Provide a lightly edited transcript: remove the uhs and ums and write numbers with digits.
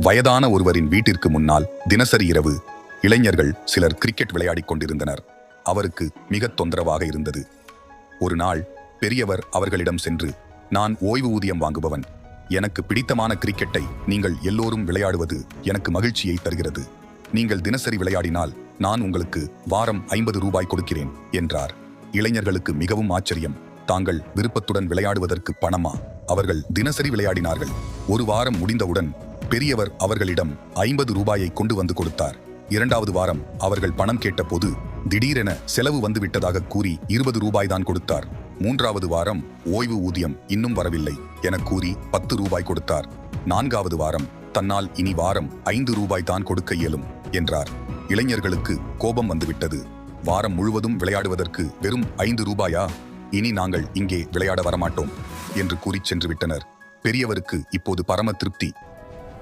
வயதான ஒருவரின் வீட்டிற்கு முன்னால் தினசரி இரவு இளைஞர்கள் சிலர் கிரிக்கெட் விளையாடிக் கொண்டிருந்தனர். அவருக்கு மிக தொந்தரவாக இருந்தது. ஒரு நாள் பெரியவர் அவர்களிடம் சென்று, நான் ஓய்வு ஊதியம் வாங்குபவன். எனக்கு பிடித்தமான கிரிக்கெட்டை நீங்கள் எல்லோரும் விளையாடுவது எனக்கு மகிழ்ச்சியை தருகிறது. நீங்கள் தினசரி விளையாடினால் நான் உங்களுக்கு வாரம் 50 ரூபாய் கொடுக்கிறேன் என்றார். இளைஞர்களுக்கு மிகவும் ஆச்சரியம். தாங்கள் விருப்பத்துடன் விளையாடுவதற்கு பணமா? அவர்கள் தினசரி விளையாடினார்கள். ஒரு வாரம் முடிந்தவுடன் பெரியவர் அவர்களிடம் 50 ரூபாயை கொண்டு வந்து கொடுத்தார். 2வது வாரம் அவர்கள் பணம் கேட்டபோது திடீரென செலவு வந்துவிட்டதாக கூறி 20 ரூபாய் தான் கொடுத்தார். 3வது வாரம் ஓய்வு ஊதியம் இன்னும் வரவில்லை என கூறி 10 ரூபாய் கொடுத்தார். 4வது வாரம் தன்னால் இனி வாரம் 5 ரூபாய் தான் கொடுக்க இயலும் என்றார். இளைஞர்களுக்கு கோபம் வந்துவிட்டது. வாரம் முழுவதும் விளையாடுவதற்கு வெறும் 5 ரூபாயா? இனி நாங்கள் இங்கே விளையாட வரமாட்டோம் என்று கூறி சென்று விட்டனர். பெரியவருக்கு இப்போது பரம திருப்தி.